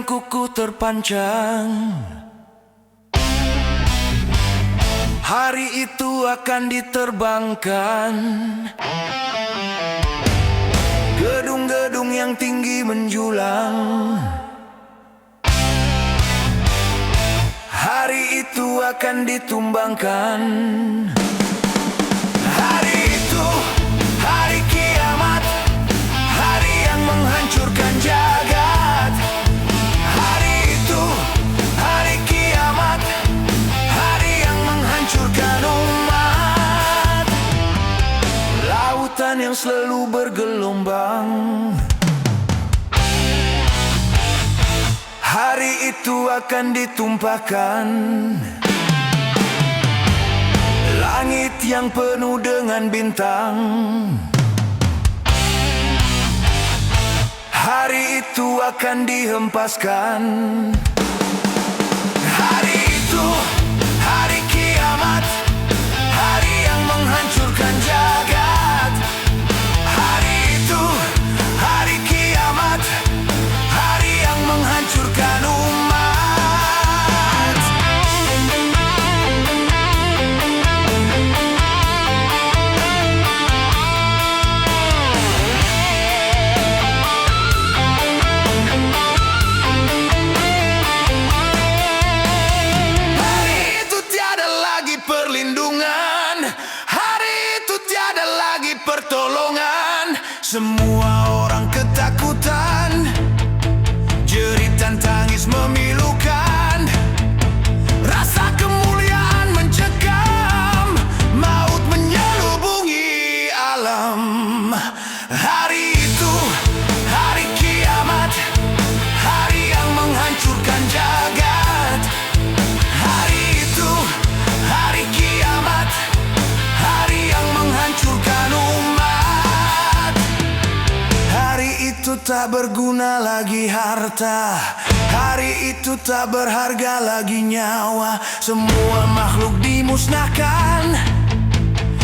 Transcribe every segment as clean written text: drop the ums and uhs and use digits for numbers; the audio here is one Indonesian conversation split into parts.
kuku terpanjang. Hari itu akan diterbangkan. Gedung-gedung yang tinggi menjulang. Hari itu akan ditumbangkan. Hari itu, hari kiamat, hari yang menghancurkan jagat. Hari itu, hari kiamat, hari yang menghancurkan umat. Lautan yang selalu bergelombang. Hari itu akan ditumpahkan. Langit yang penuh dengan bintang. Hari itu akan dihempaskan. Hari itu, hari kiamat, hari yang menghancurkan jagat. Hari itu, hari kiamat, hari yang menghancurkan umat. Hari itu tiada lagi perlindungan. Hari itu tiada lagi pertolongan. Semua orang ketakutan. Jeritan tangis memilukan. Rasa kemuliaan mencekam. Maut menyelubungi alam. Hari itu, hari kiamat, hari yang menghancurkan jagat. Hari itu, hari kiamat, hari yang menghancurkan umat. Hari itu tak berguna lagi harta. Hari itu tak berharga lagi nyawa. Semua makhluk dimusnahkan.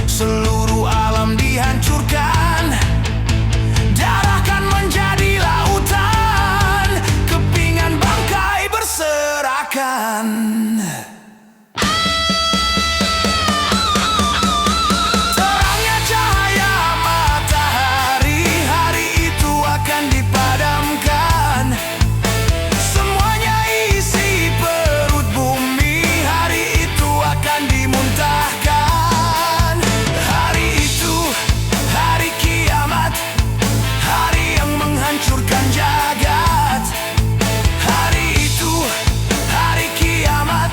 Seluruh alam dihancurkan. Darah kan menjadi lautan. Kepingan bangkai berserakan. Terangnya cahaya matahari. Hari itu akan dipadamkan. Semuanya isi perut bumi. Hari itu akan dimuntahkan. Hari itu, hari kiamat, hari yang menghancurkan jagat. Hari itu, hari kiamat,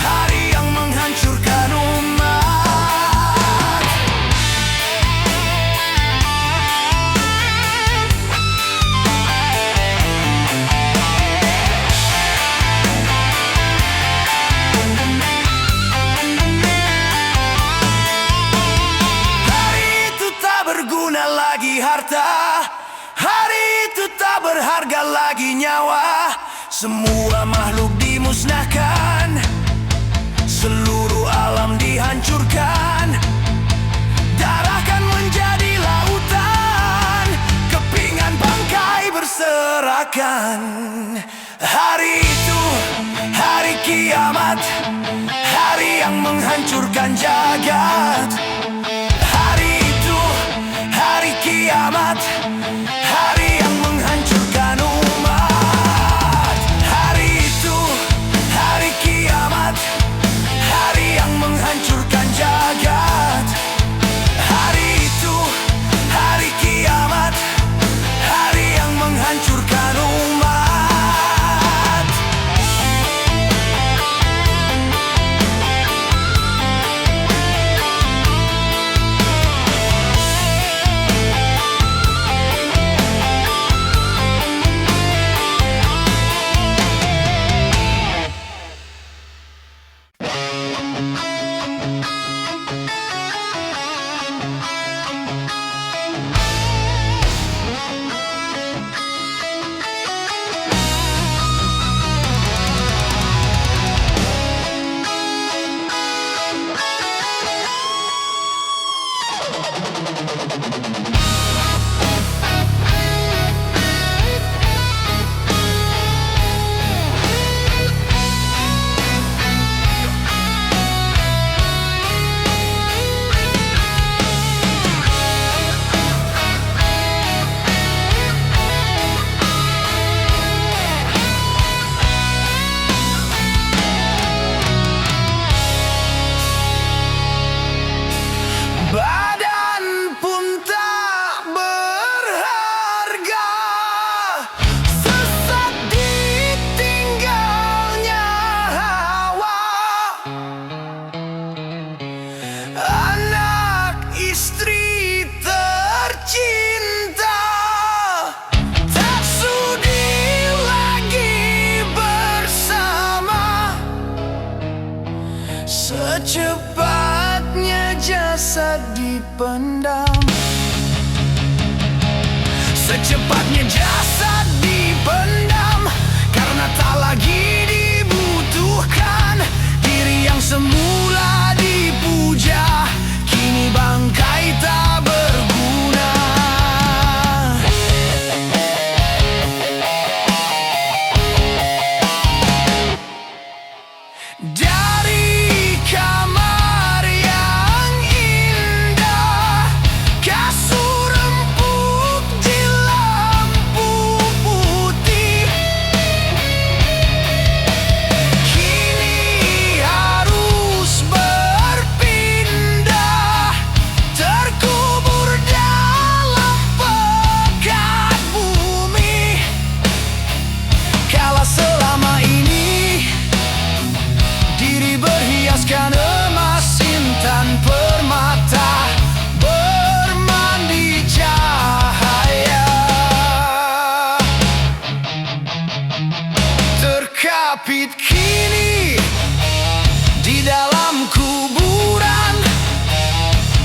hari yang menghancurkan umat. Hari itu tak berguna lagi harta. Hari itu tak berharga lagi nyawa. Semua makhluk dimusnahkan. Seluruh alam dihancurkan. Darah kan menjadi lautan. Kepingan bangkai berserakan. Hari itu, hari kiamat, hari yang menghancurkan jagat. Hari itu, hari kiamat, hari yang menghancurkan umat. Hari itu, hari kiamat, hari yang menghancurkan jagat. Hari itu, hari kiamat, hari yang menghancurkan umat. dipendam. Secepatnya jasad dipendam karena tak lagi dibutuhkan. Diri yang semula dipuja kini bangkai tak berguna. Dari kamar yang indah, kasur empuk di lampu putih, kini harus berpindah, terkubur dalam pekat bumi. Kala selama ini diri berhiaskan emas, intan, permata, bermandi cahaya, terkapit kini di dalam kuburan.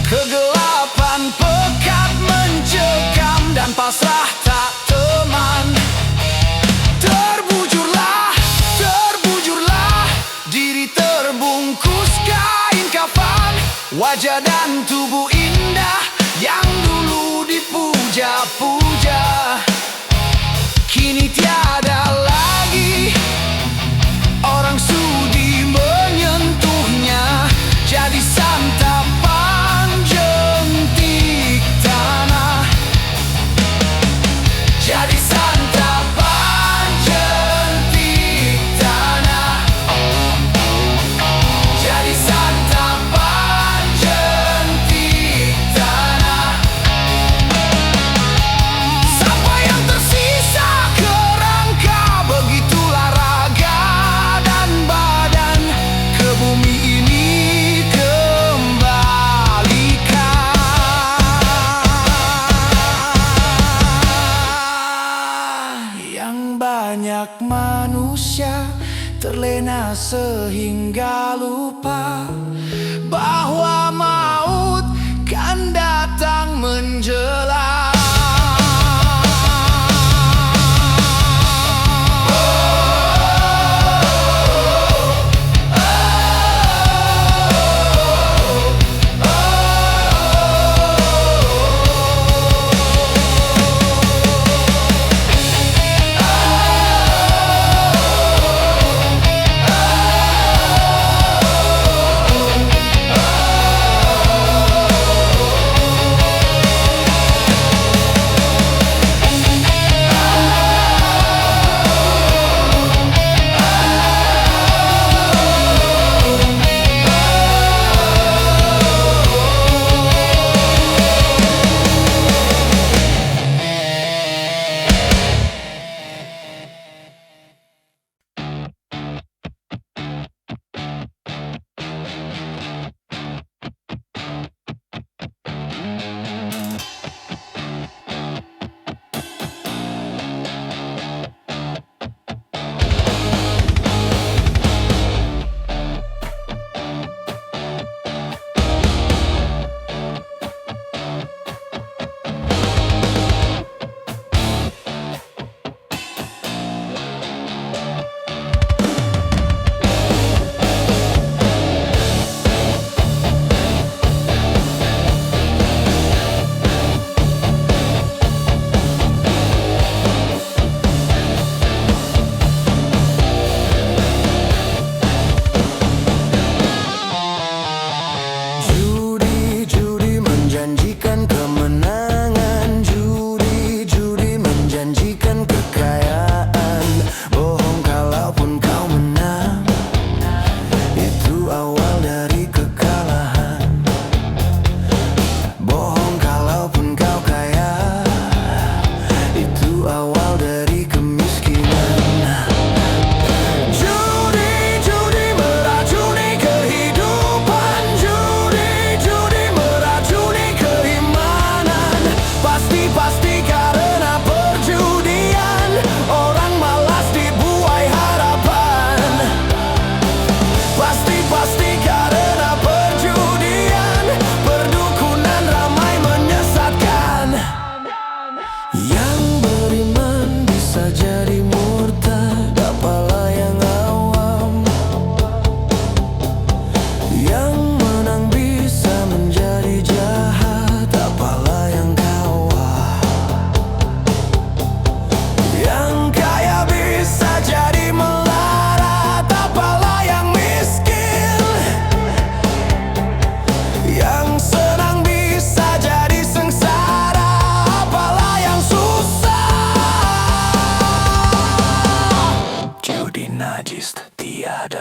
Kegelapan pekat mencekam dan pasrah tak teman. Terbujurlah diri terbungkus kain kafan. Wajah dan tubuh indah yang dulu dipuja-puja kini tiada lagi. Orang sudi menyentuhnya, jadi santapan jentik tanah. Jadi santapan jentik tanah. Jadi santapan jentik tanah. Sampai yang tersisa kerangka, begitulah raga dan badan ke bumi ini kembalikan. Yang banyak manusia terlena sehingga lupa bahwa maut kan datang menjelang.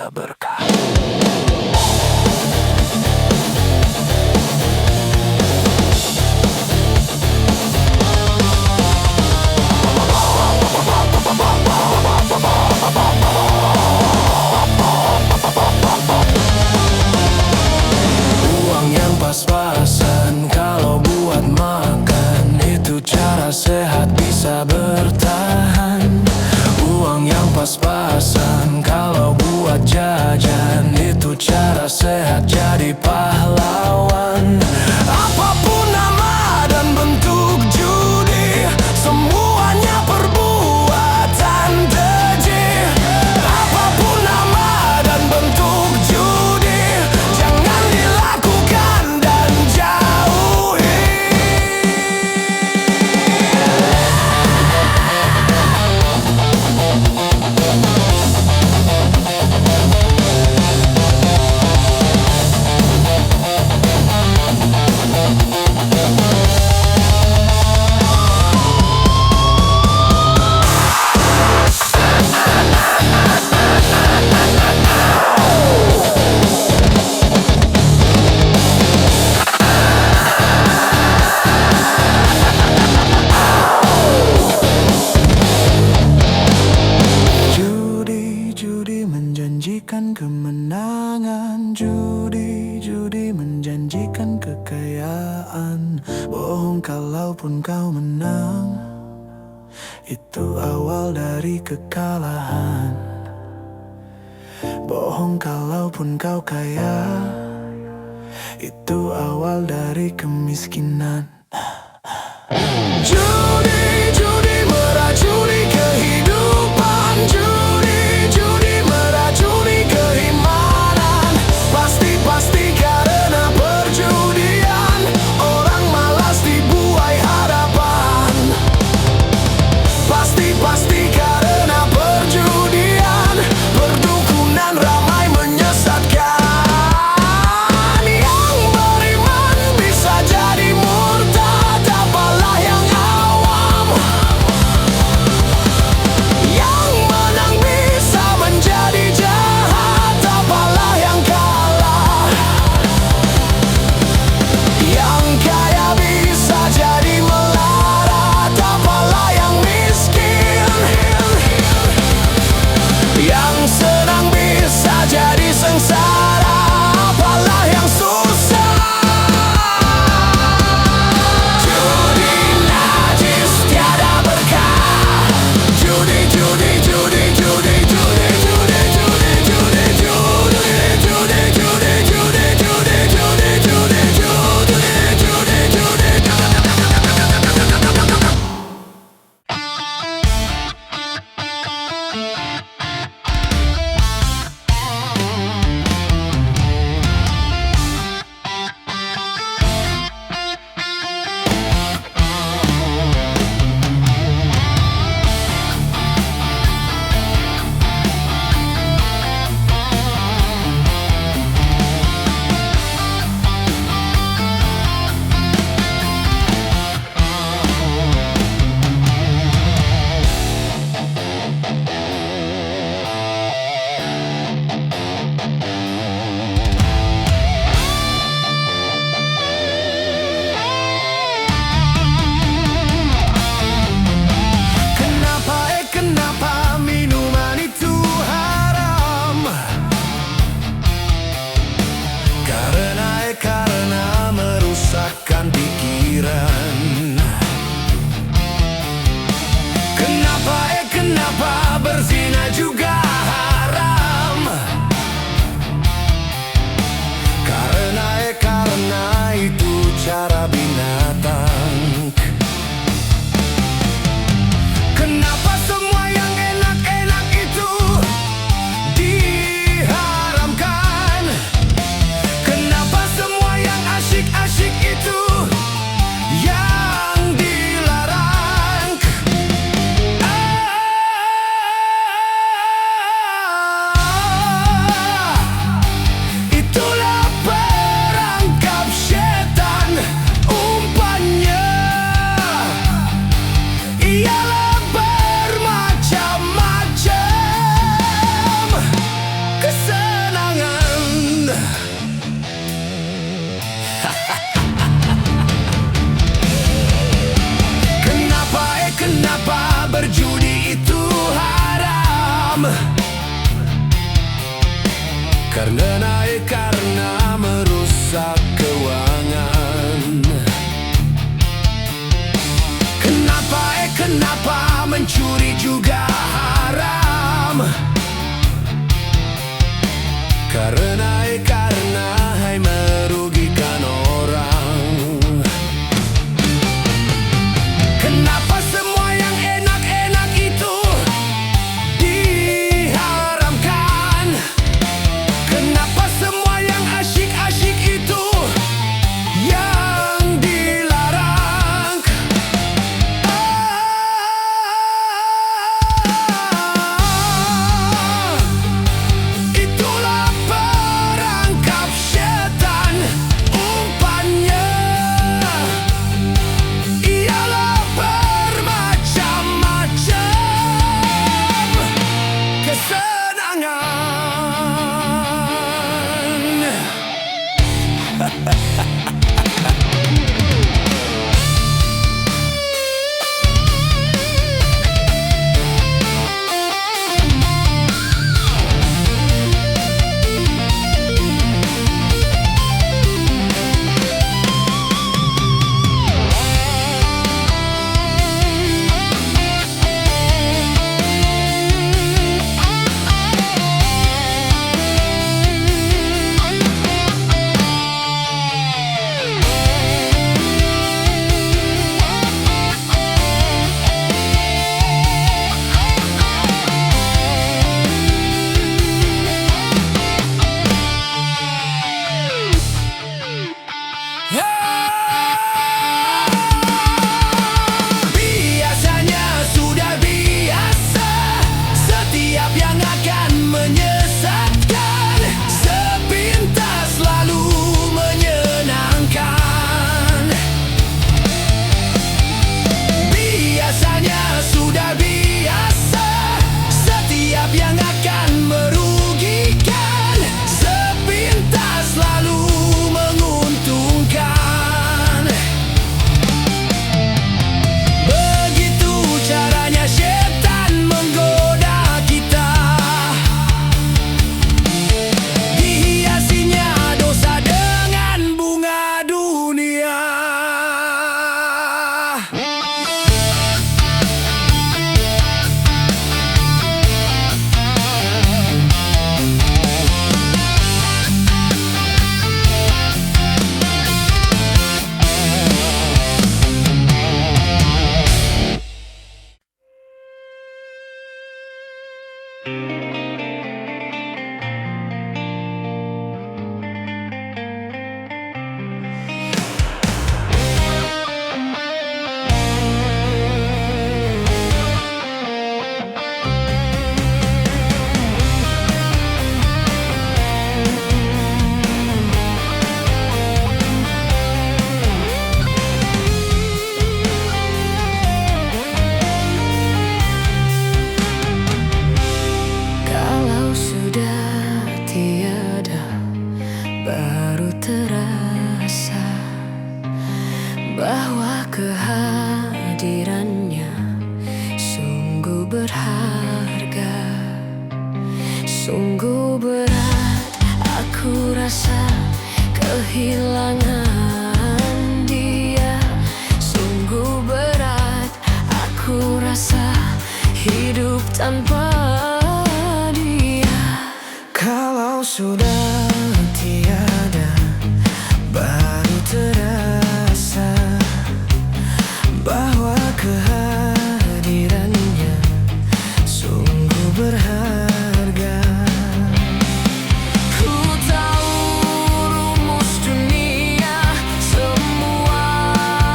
tiada berkah. Uang yang pas-pasan kalau buat makan, itu cara sehat bisa bertahan. Uang yang pas-pasan kalau buat jajan, itu cara sehat jadi pahlawan. Apapun nama dan bentuk judi, semuanya perbuatan keji. Apapun nama dan bentuk judi, jangan dilakukan dan jauhi. Judi menjanjikan kemenangan, judi menjanjikan kekayaan. Bohong kalaupun kau menang, itu awal dari kekalahan. Bohong kalaupun kau kaya, itu awal dari kemiskinan. Judi meracuni kehidupan, judi meracuni keimanan. Pasti karena perjudian, orang malas dibuai harapan. Pasti karena perjudian, perdukunan ramai menyesatkan. Yang beriman bisa jadi murtad, apalah yang awam. Yang menang bisa menjadi jahat, apalah yang kalah. Yang kaya bisa jadi melarat, apalah yang miskin. Yang senang bisa jadi sengsara, apalah yang susah. Judi najis tiada berkah. Judi Kenapa minuman itu haram? Karena merusakkan pikiran. Kenapa berzina juga haram? Karena itu cara binatang. Kenapa semua yang enak-enak itu diharamkan? Kenapa semua yang asyik-asyik itu yang dilarang? Itulah perangkap setan, umpannya ialah bermacam-macam. mencuri juga haram. Karena merugikan orang. Kenapa semua yang enak-enak itu diharamkan? Kenapa semua yang asyik-asyik itu yang dilarang? Itulah perangkap setan. Umpannya ialah bermacam-macam kesenangan. Biasanya sudah biasa, setiap yang akan menyesatkan sepintas selalu menyenangkan. Biasanya sudah biasa, setiap yang akan merugikan sepintas selalu menguntungkan. Begitu caranya setan menggoda kita, dihiasinya dosa dengan bunga dunia. Kalau sudah tiada, baru terasa bahwa kehadirannya sungguh berharga. Sungguh berat aku rasa kehilangan dia. Sungguh berat aku rasa hidup tanpa dia. Kalau sudah tiada, baru terasa bahwa kehadirannya sungguh berharga. Ku tahu rumus dunia, semua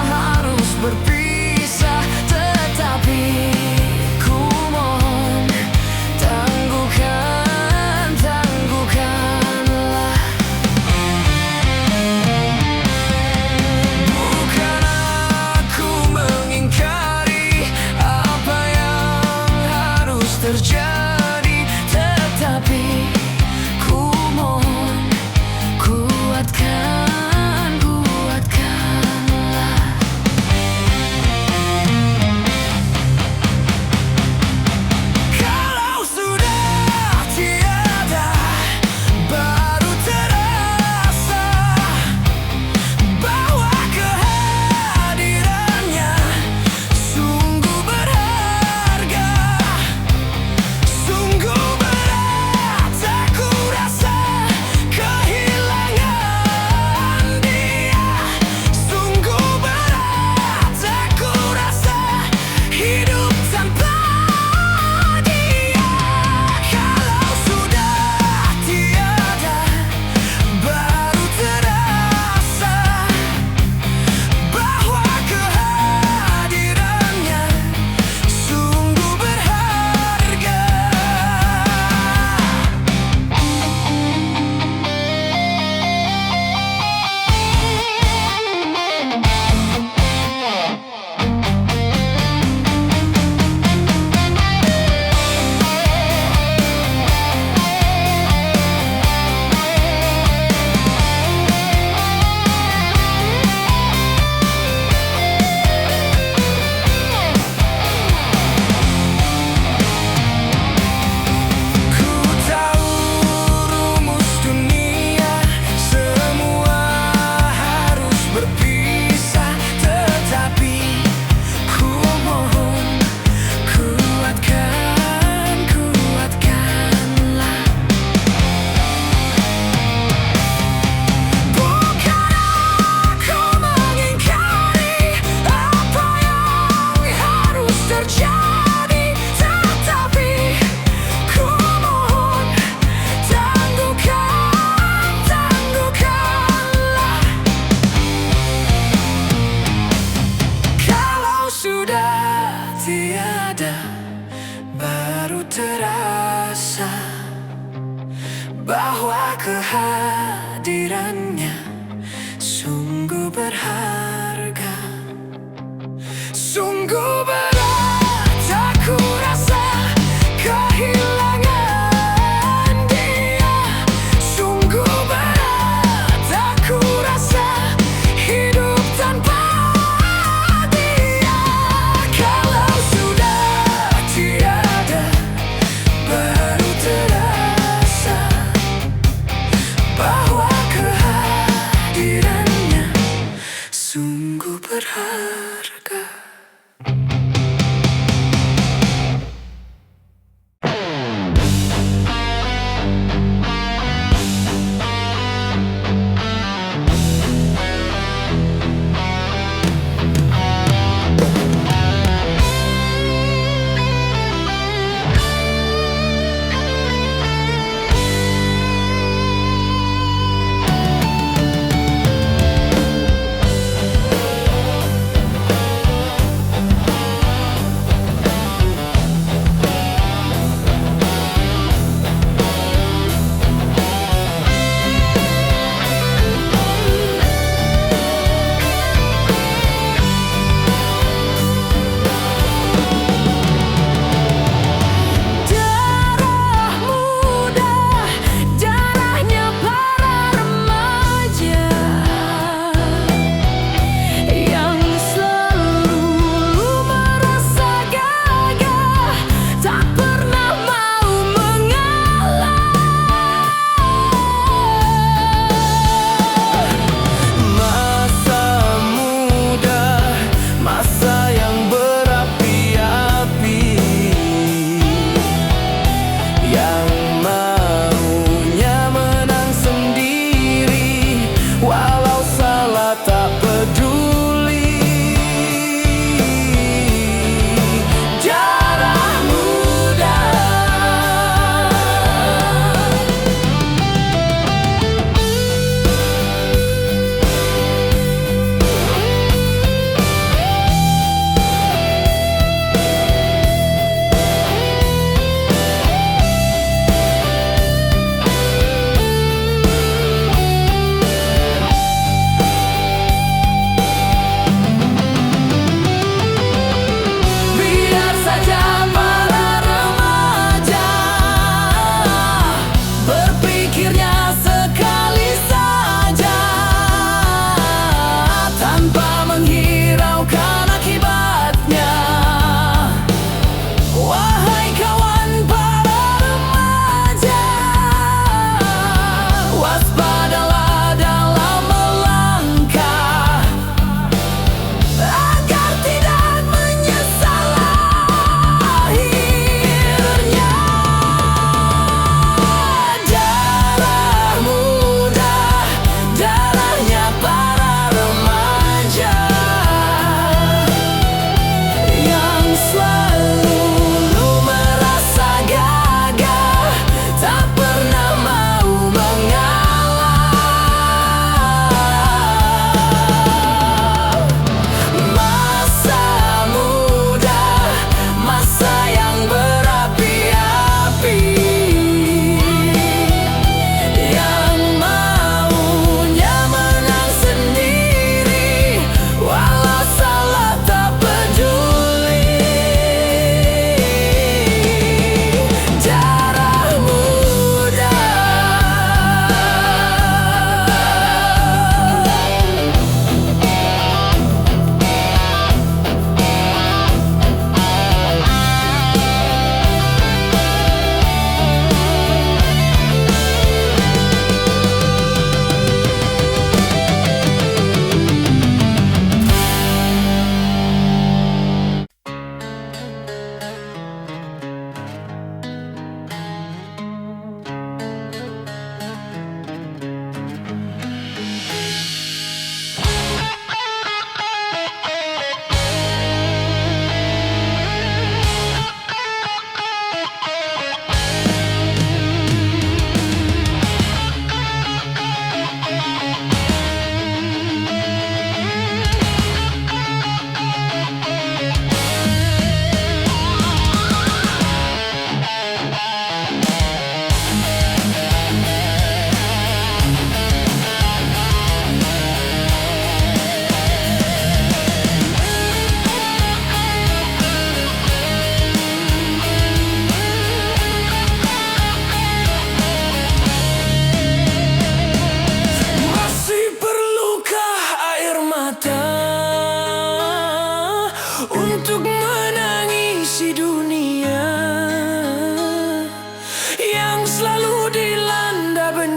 harus berpisah, tetapi ku mohon tangguhkanlah. Bukan aku mengingkari apa yang harus terjadi, tetapi ku mohon kuatkanlah. Kalau sudah tiada, baru terasa bahwa kehadirannya sungguh berharga. tiada, baru terasa bahwa kehadirannya sungguh berharga. Sungguh berat aku rasa kehilangan dia. Sungguh berat aku rasa hidup tanpa dia. Kalau sudah tiada, baru terasa bahwa kehadirannya sungguh berharga.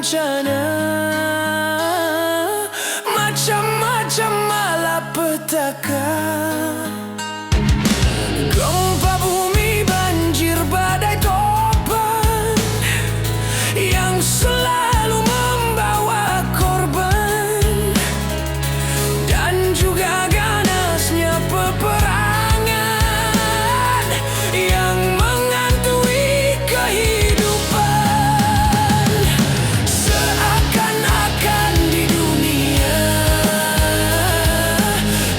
bencana, macam-macam malapetaka. Gempa bumi, banjir, badai, topan yang selalu membawa korban, dan juga ganasnya peperangan yang menghantui kehidupan. Seakan-akan di dunia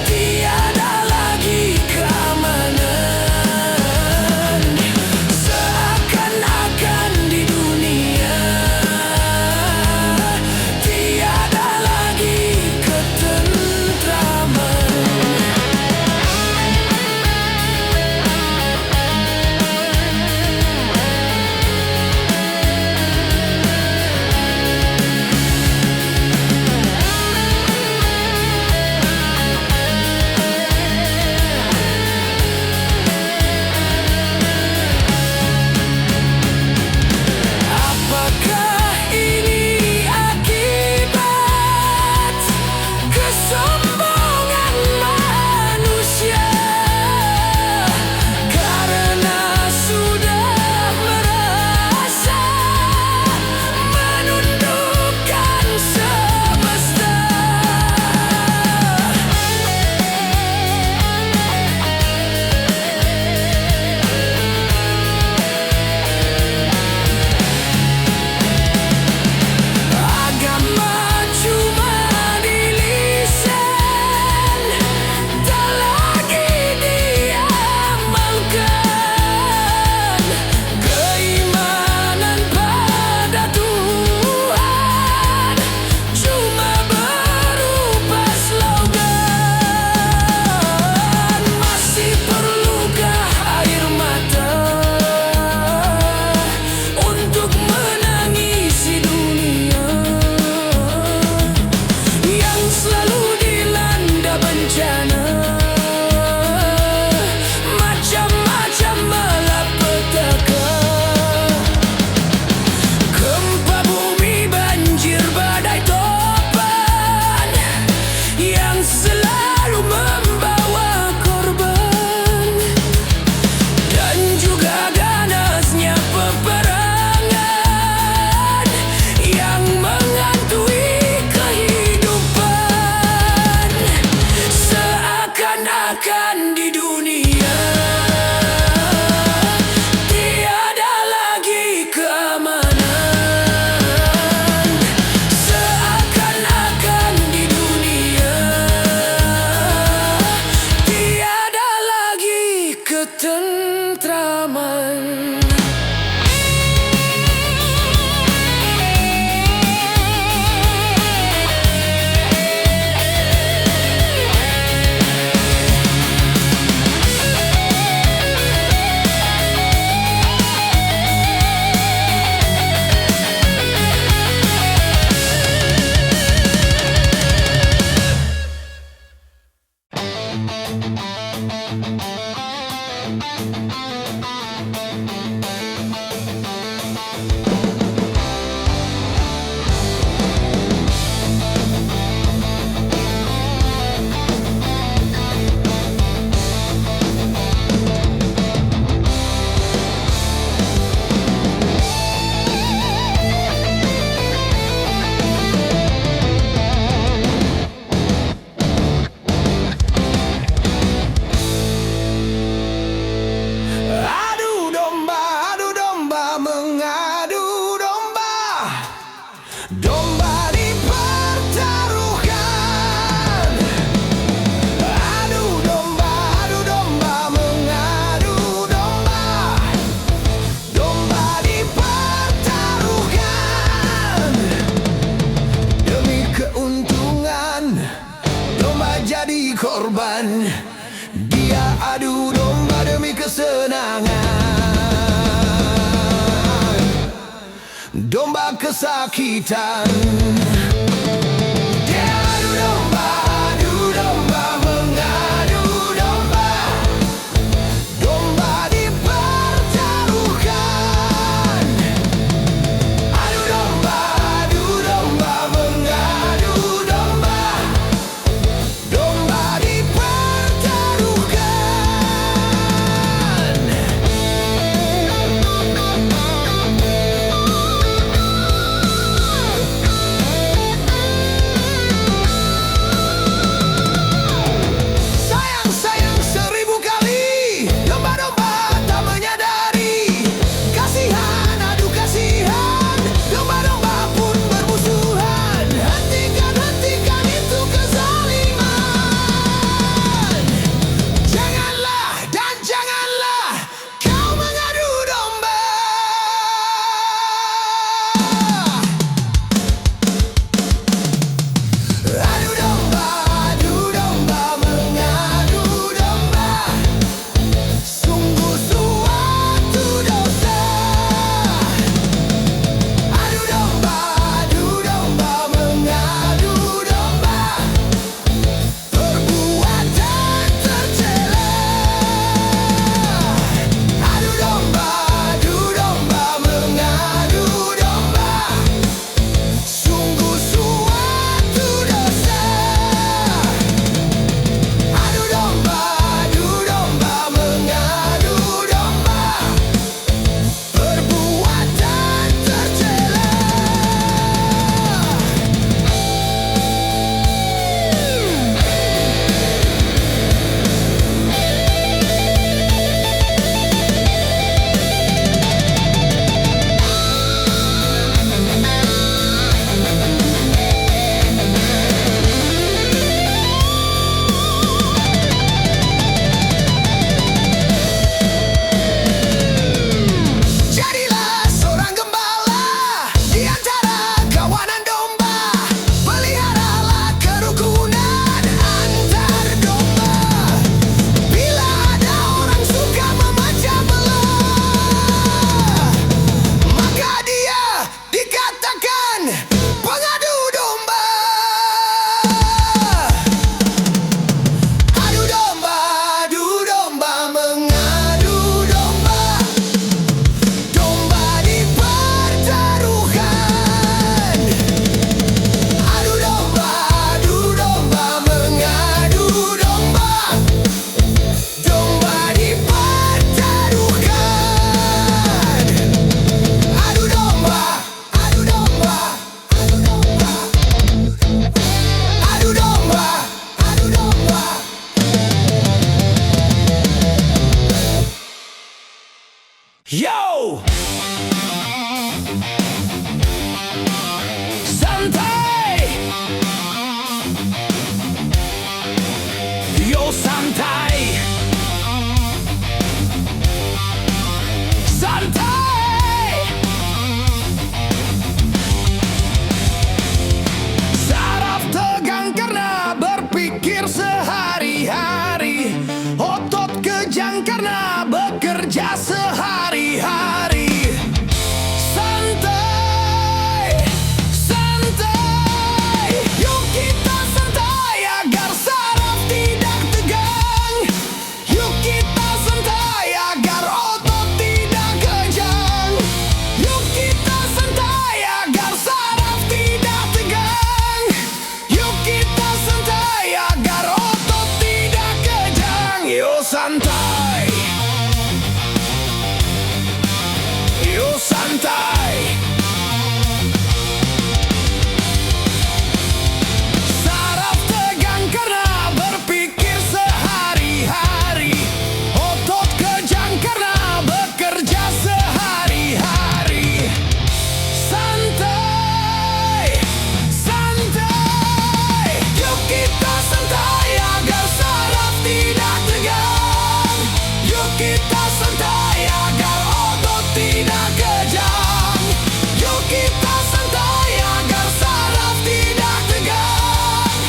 tiada lagi keamanan. Seakan-akan di dunia tiada lagi ketentraman. Apakah ini akibat kesombongan manusia? Karena sudah merasa menundukkan semesta. Agama cuma di lisan, tak lagi diamalkan. Keimanan pada Tuhan cuma berupa slogan. Masih perlukah air mata untuk menangisi dunia yang selalu dilanda bencana, macam-macam malapetaka. Gempa bumi, banjir, badai, topan yang selalu membawa korban, dan juga ganasnya peperangan yang menghantui kehidupan. Seakan-akan di dunia tiada lagi keamanan. Seakan-akan di dunia tiada lagi ketentraman. Domba dipertaruhkan. Adu domba mengadu domba. Domba dipertaruhkan demi keuntungan. Domba jadi korban. Dia adu domba demi kesenangan. Domba kesakitan. Dia adu domba mengadu domba. Domba dipertaruhkan. Adu domba Yo! Santai! Yo santai! Santai! Saraf tegang karena berpikir sehari-hari, otot kejang karena bekerja sehari-hari. Santai, santai, yuk kita santai agar saraf tidak tegang. Yuk kita santai agar otot tidak kejang. Yuk kita santai agar saraf tidak tegang. Yuk kita santai agar otot tidak kejang. Yuk santai. Yuk santai. Saraf tegang karena berpikir sehari-hari, otot kejang karena bekerja sehari-hari. Santai, santai, yuk kita santai agar saraf tidak tegang. Yuk kita santai agar otot tidak kejang. Yuk kita santai agar saraf tidak tegang.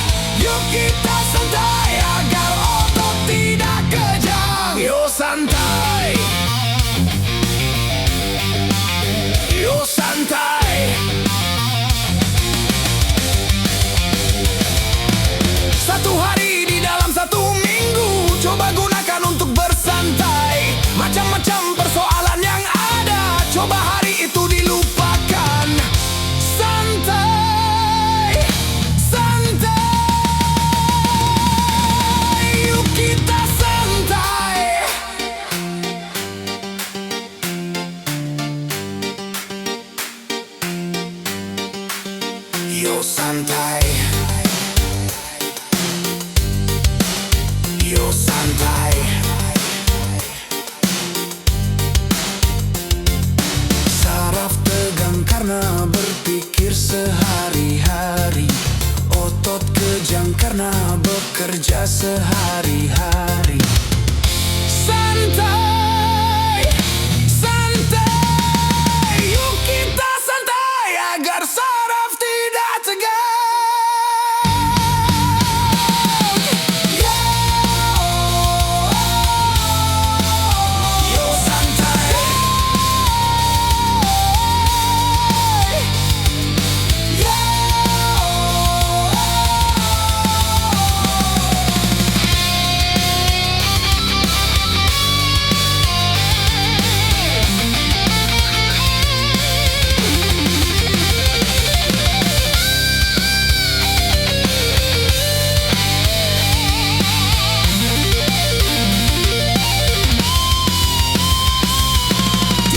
Yuk kita santai agar otot tidak kejang. Yuk santai. Yuk santai. Satu hari di dalam satu minggu, coba gunakan untuk bersantai. Macam-macam persoalan yang ada, coba hari itu dilupakan. Santai, santai, yuk kita santai. Yuk santai. Yuk santai. Saraf tegang karena berpikir sehari-hari, otot kejang karena bekerja sehari-hari. Santai, santai, yuk kita santai agar saraf tidak tegang. Yuk santai.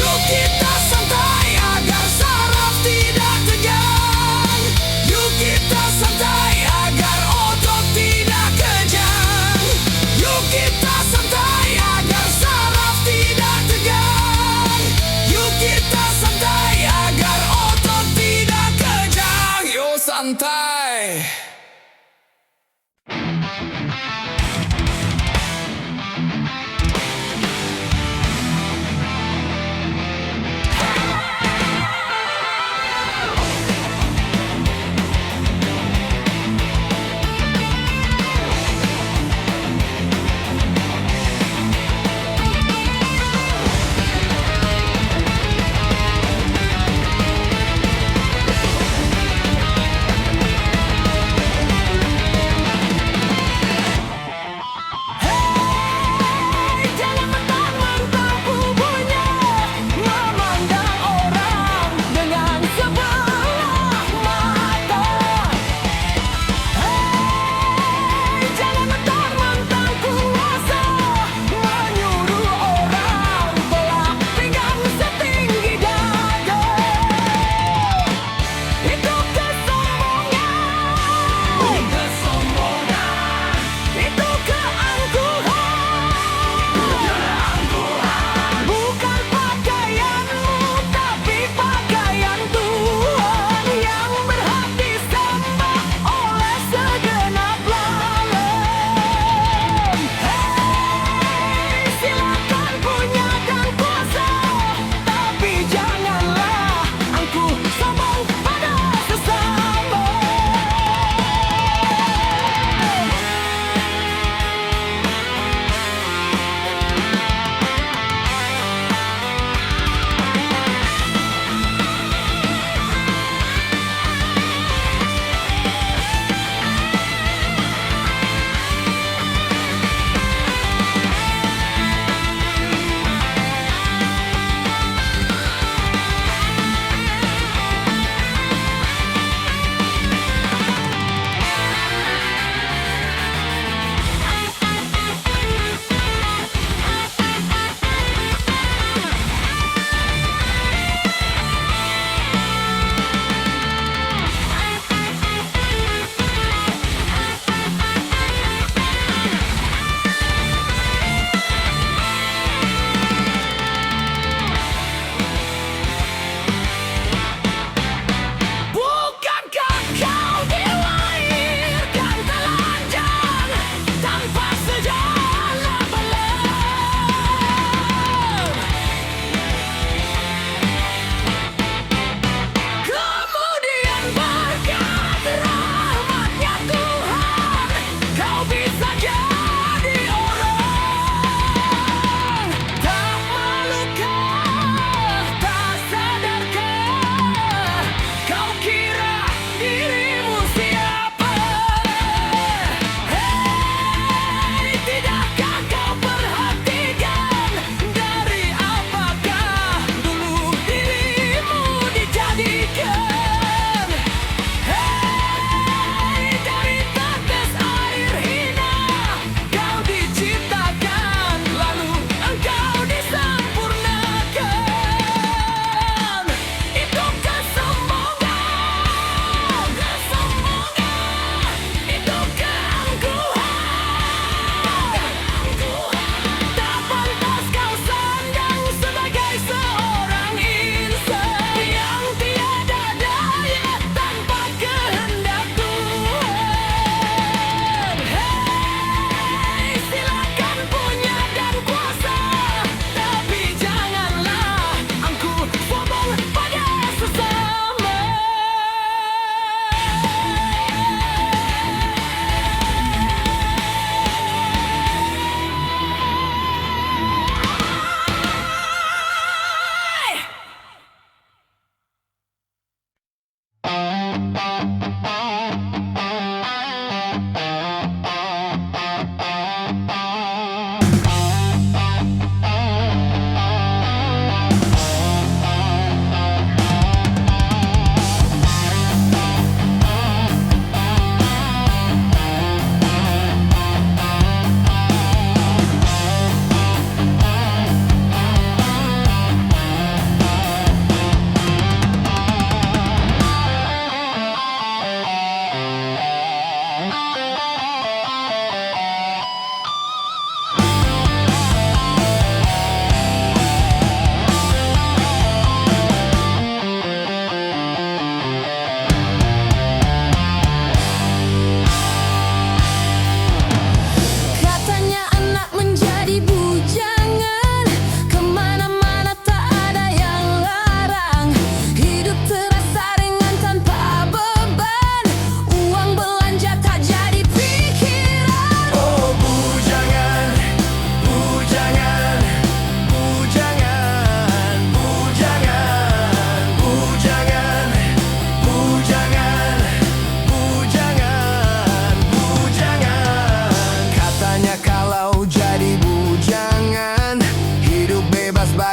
Yuk kita santai agar saraf tidak tegang. Yuk kita santai agar otot tidak kejang. Yuk kita santai agar saraf tidak tegang. Yuk kita santai agar otot tidak kejang. Yuk santai.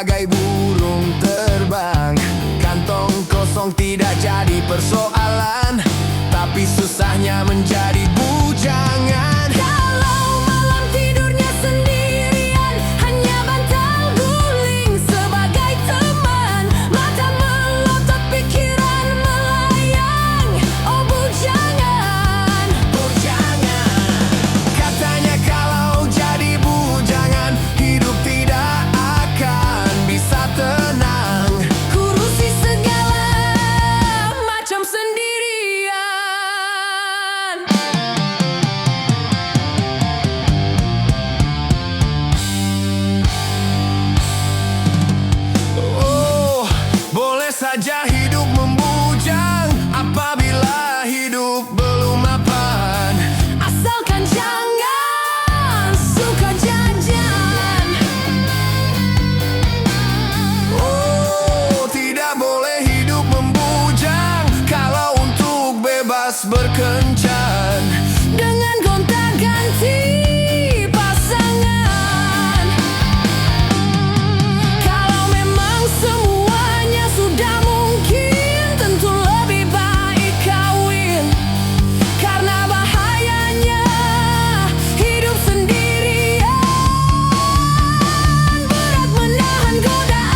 bagai burung terbang. Kantong kosong tidak jadi persoalan, tapi susahnya menjadi bujangan. Kalau malam tidurnya sendirian, hanya bantal guling sebagai teman. Mata melotot, pikiran melayang. Oh bujangan, Bujangan. Katanya kalau jadi bujangan, hidup tidak akan bisa tenang. kurusi segala macam sendirian. Oh, boleh saja hidup membujang apabila hidup belum mapan. Asalkan jangan suka jajan. Oh, tidak boleh hidup membujang kalau untuk bebas berkencan. Dengan gonta-ganti pasangan. Kalau memang semuanya sudah mungkin, tentu lebih baik kawin. Karena bahayanya hidup sendirian, berat menahan godaan.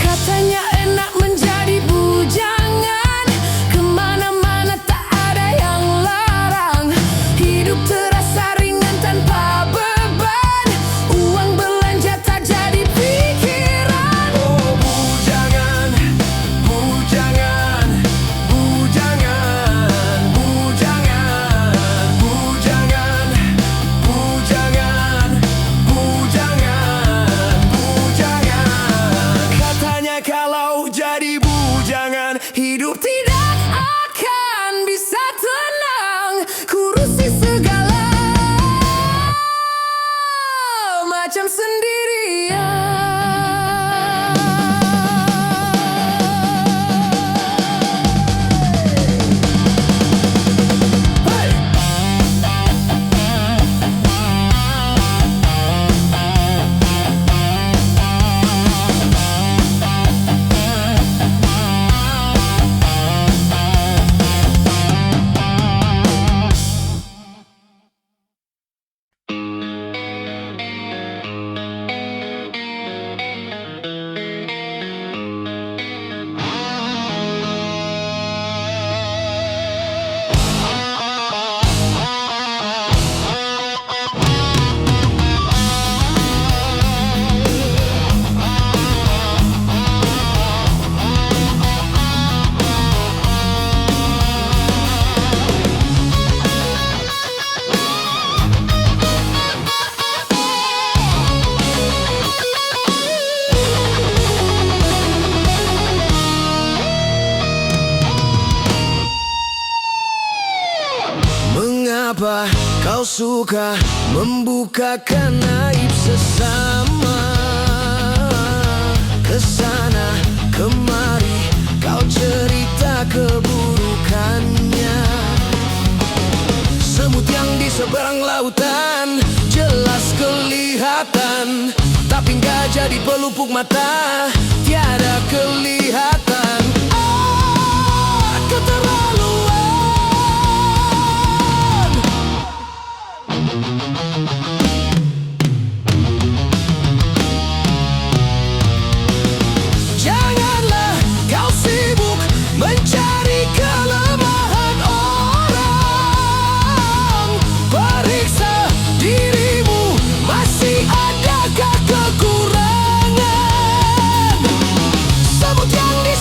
Katanya enak menjadi bujangan, kemana-mana tak ada yang larang. Hidup terasa ringan tanpa beban, uang belanja tak jadi pikiran. Oh, bujangan, bujangan, bujangan, bujangan, bujangan, bujangan, bujangan, bujangan. Katanya kalau jadi bujangan, hidup Tidak akan bisa tenang, kurusi segala macam sendirian. Mengapa kau suka membukakan aib sesama? Kesana kemari kau cerita keburukannya. Semut yang di seberang lautan jelas kelihatan, tapi nggak jadi pelupuk mata, tiada kelihatan. Ah, keterlaluan. Janganlah kau sibuk mencari kelemahan orang. Periksa dirimu, masih adakah kekurangan? Semut yang di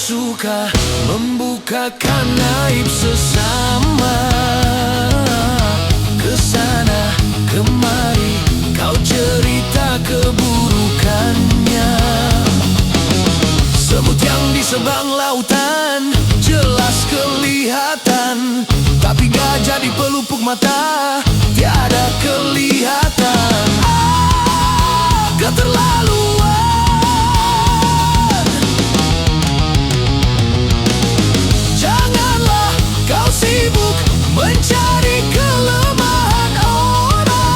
suka membukakan aib sesama. Kesana kemari kau cerita keburukannya. Semut yang di seberang lautan jelas kelihatan, tapi gajah di pelupuk mata tiada kelihatan. Keterlaluan. Janganlah kau sibuk mencari kelemahan orang.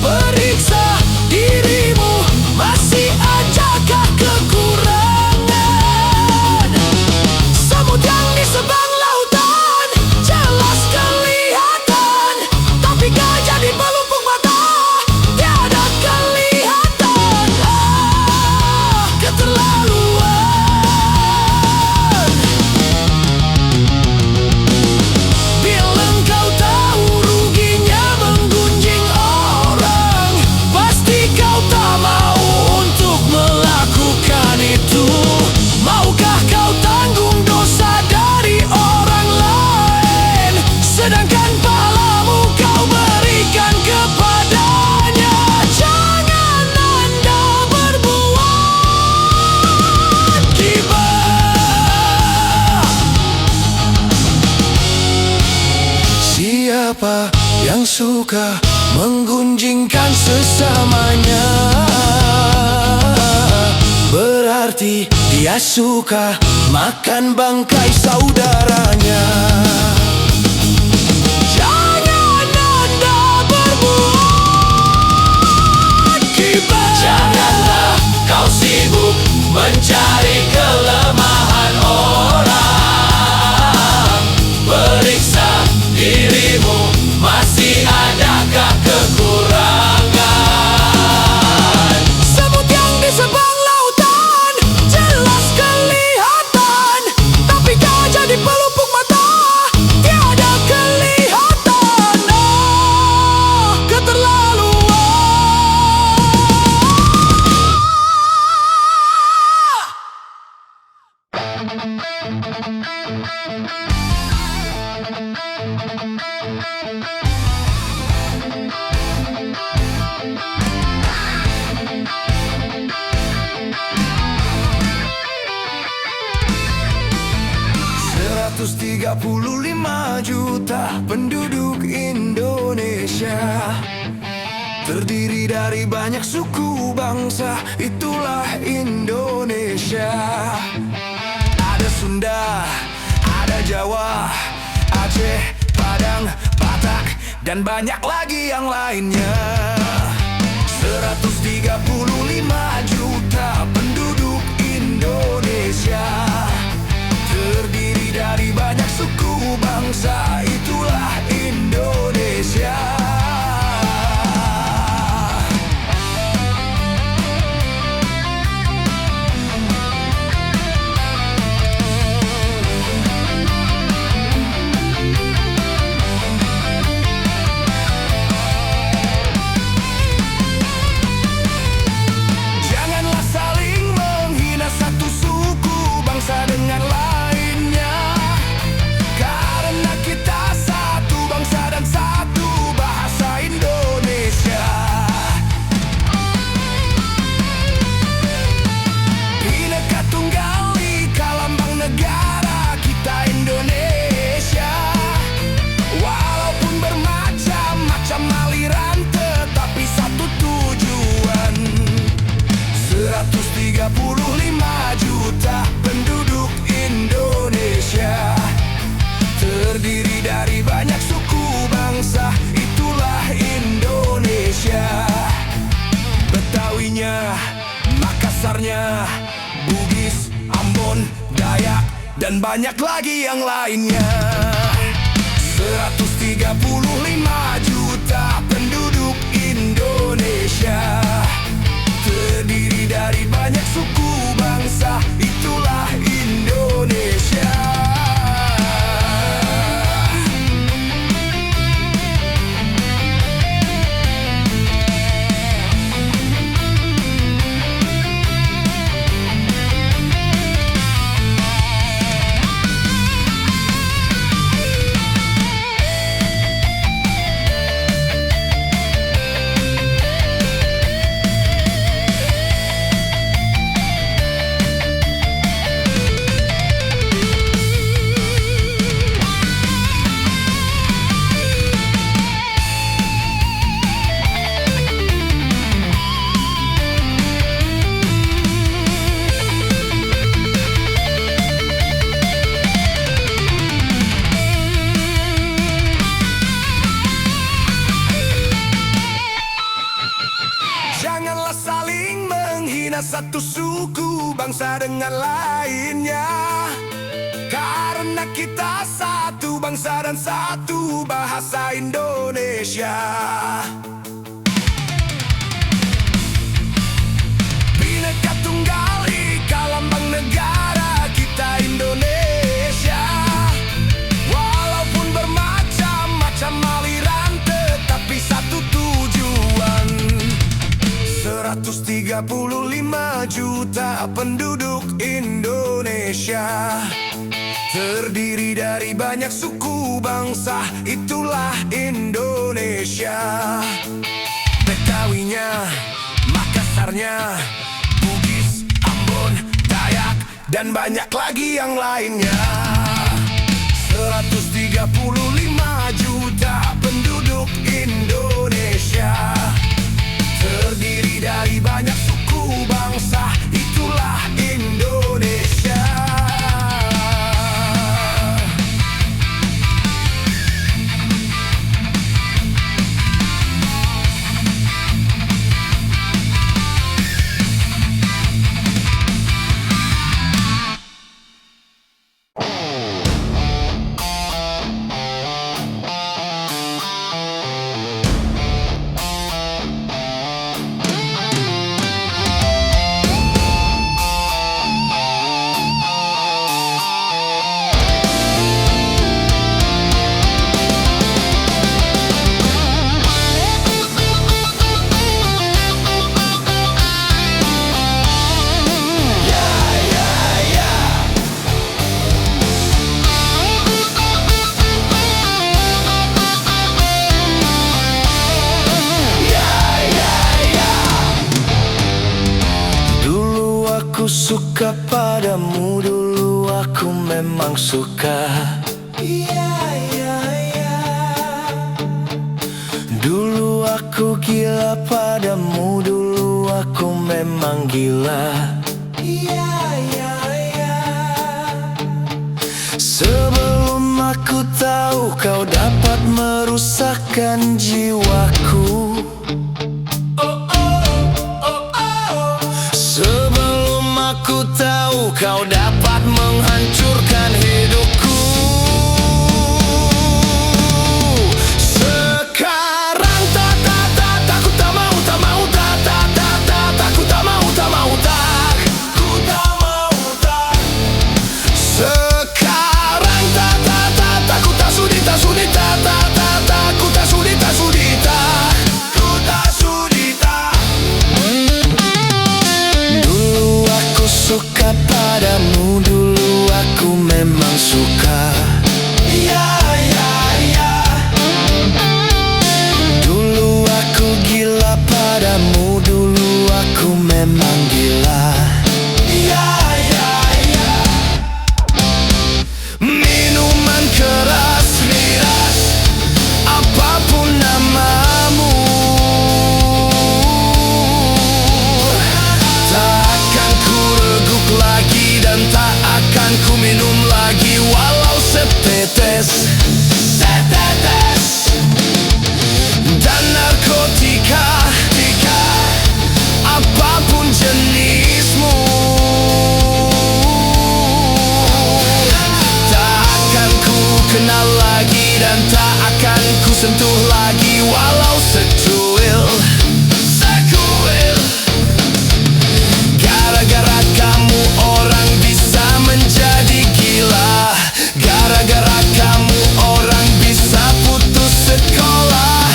Periksa dirimu, masih adakah kekurangan? Semut yang di seberang lautan jelas kelihatan, tapi gajah di pelupuk mata tiada kelihatan. Keterlaluan. Bila engkau tahu ruginya menggunjing orang, pasti kau tak mau untuk melakukan itu. Maukah kau tanggung dosa dari orang lain, sedangkan pahlamu kau berikan kepadanya? Jangan Anda berbuat gibah. Siapa yang suka menggunjingkan sesamanya, berarti dia suka makan bangkai saudaranya. Jangan Anda berbuat gibah. Janganlah kau sibuk mencari kelemahan orang. Periksa dirimu, masih adakah kekurangan? Semut yang di seberang lautan jelas kelihatan, tapi gajah di pelupuk mata tiada kelihatan. Keterlaluan. $135 juta penduduk Indonesia, terdiri dari banyak suku bangsa, itulah Indonesia. Ada Sunda, ada Jawa, Aceh, Padang, Batak, dan banyak lagi yang lainnya. 135 juta penduduk Indonesia, terdiri dari banyak suku bangsa, itulah Indonesia. Janganlah saling menghina satu suku bangsa dengan lainnya, karena kita satu bangsa dan satu bahasa Indonesia. Bhinneka Tunggal Ika, lambang negara kita Indonesia. Walaupun bermacam-macam aliran, tetapi satu tujuan. 135 juta penduduk Indonesia, terdiri dari banyak suku bangsa, itulah Indonesia. Betawinya, Makassarnya, Bugis, Ambon, Dayak, dan banyak lagi yang lainnya. 135 juta penduduk Indonesia, terdiri dari banyak suku bangsa, itulah Indonesia. satu suku bangsa dengan lainnya, karena kita satu bangsa dan satu bahasa Indonesia. Bhinneka Tunggal Ika lambang negara kita Indonesia. Walaupun bermacam-macam aliran, tetapi satu tujuan. 135 juta penduduk Indonesia, terdiri dari banyak suku bangsa, itulah Indonesia. Betawinya, Makassarnya, Bugis, Ambon, Dayak, dan banyak lagi yang lainnya. 135 juta penduduk Indonesia, terdiri dari banyak suku bangsa, itulah Indonesia. Aku suka padamu, dulu aku memang suka. Dulu aku gila padamu, dulu aku memang gila. Sebelum aku tahu kau dapat merusakkan jiwaku. Aku tahu kau dapat menghancurkan hidupku. Sekarang aku tak mau, tak mau, aku tak mau, tak mau, aku tak mau, tak. Sekarang aku tak sudi, tak sudi, aku tak sudi, tak sudi, aku tak sudi, tak. Suka padamu, dulu aku memang suka. Dulu aku gila padamu, dulu aku memang gila. Minuman keras, miras, apapun namamu, lagi dan tak akan ku minum lagi, walau setetes, dan narkotika, apapun jenismu, tak akan ku kenal lagi dan tak akan ku sentuh lagi, walau secuil. Gara-gara kamu orang bisa menjadi gila. Gara-gara kamu orang bisa putus sekolah.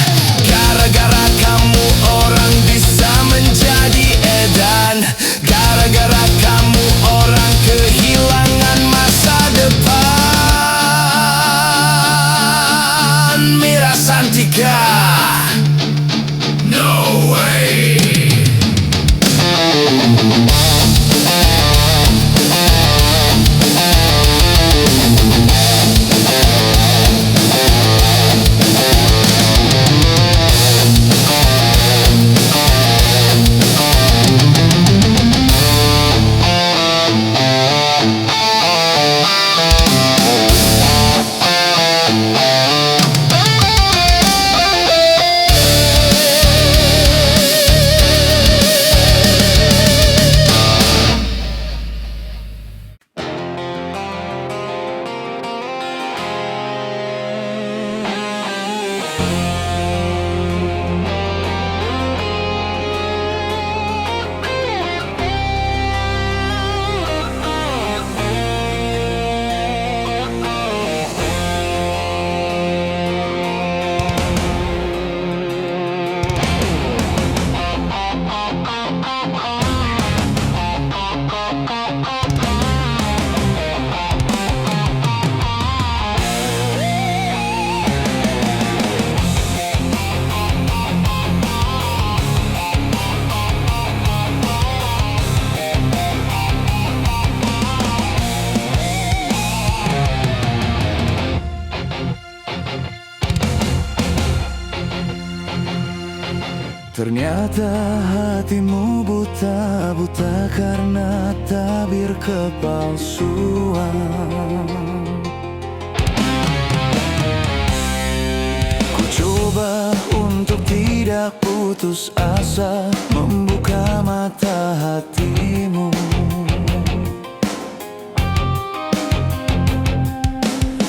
Gara-gara kamu orang bisa menjadi edan. Gara-gara kamu orang kehilangan masa depan. Mira Santika. Ternyata hatimu buta karena tabir kepalsuan. Ku coba untuk tidak putus asa, membuka mata hatimu.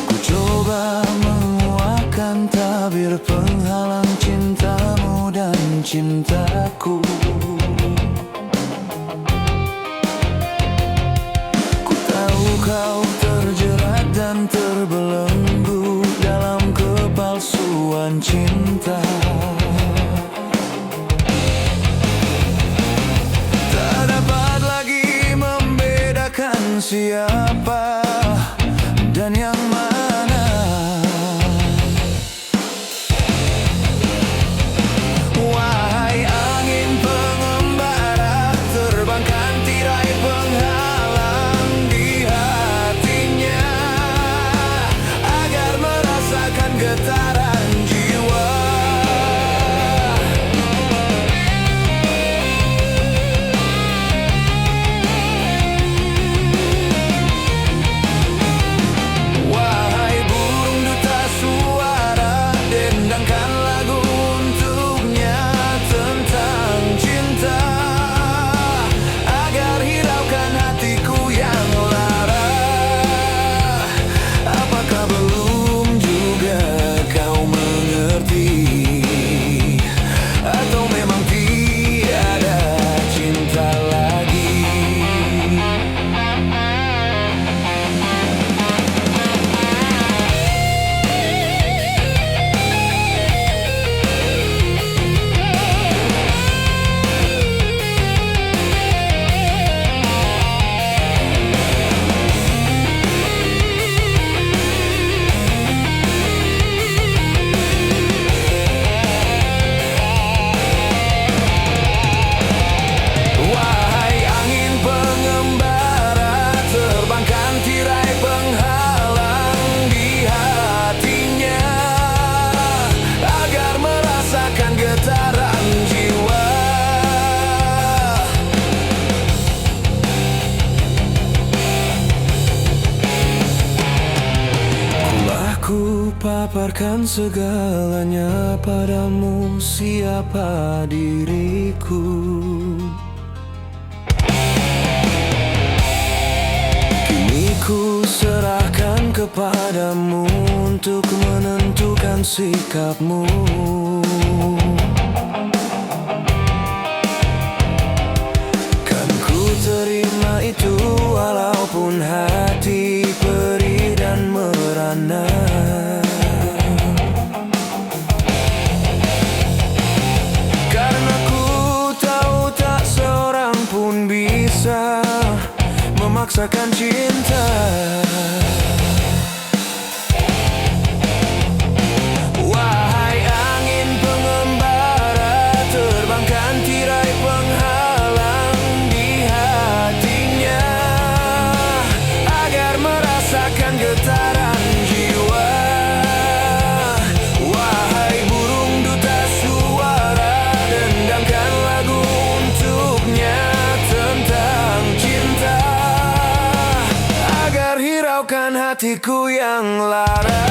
Ku coba menguatkan tabir penghalang cintamu dan cintaku. Ku tahu kau terjerat dan terbelenggu dalam kepalsuan cinta. Tak dapat lagi membedakan siapa dan yang mana. Wahai angin pengembara, terbangkan tirai penghalang di hatinya, agar merasakan getaran jiwa. Wahai burung duta suara, dendangkan lagu untuknya tentang cinta, agar hiraukan hatiku yang lara. Apakah belum juga kau mengerti, atau memang tiada cinta lagi? Wahai angin pengembara, terbangkan tirai penghalang di hatinya, agar merasakan getaran jiwa. Telah ku paparkan segalanya padamu, siapa diriku. Kini ku serahkan kepadamu untuk menentukan sikapmu. Kan ku terima itu walaupun hati perih dan merana. Karena ku tahu tak seorang pun bisa memaksakan cinta. Wahai angin pengembara, terbangkan tirai penghalang di hatinya, agar merasakan getaran jiwa. Wahai burung duta suara, dendangkan lagu untuknya tentang cinta, agar hiraukan hatiku yang lara.